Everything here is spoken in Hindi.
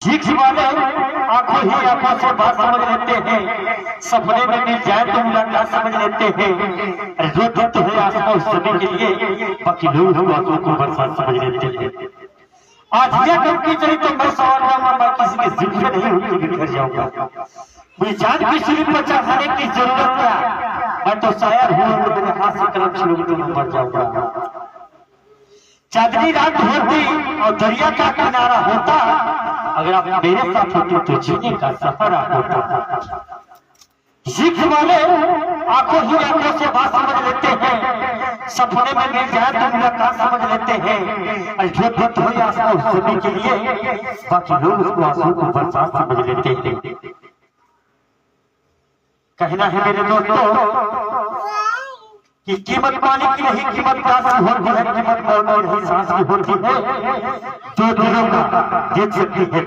सीख वाले आंखों ही आंखों से बात समझ लेते हैं, सपने में मिल जाए तो मुलाकात समझ लेते हैं। जो दुख है आसमान उस समय के लिए, बाकी लोग आंखों को बरसात समझ लेते हैं। आज यह कम की चली तो मैं सवाल जाऊंगा, मैं किसी के जिद में नहीं होती बिखर जाऊंगा। मुझे जान की सूली पर चढ़ाने की जरूरत क्या, मैं तो शायर हूँ, तो मेरे हाथ से कलम छूट तो मैं मर जाऊंगा। चांदनी रात होती और दरिया का किनारा होता, अगर आप मेरे साथ होते तो जीने का सहारा होता। सीख वाले आंखों ही आंखों से बात समझ लेते हैं, सपने में मिल जाए तो मुलाकात समझ लेते हैं। और जो दुख हो आंसू सभी के लिए, बाकी लोग उसको आंसू को बरसात समझ लेते हैं। कहना है मेरे दोस्तों कि कीमत पानी की नहीं, कीमत प्यास की होती है, कीमत मौत की नहीं, सांस की होती है। जो दिलों का देख सकती है।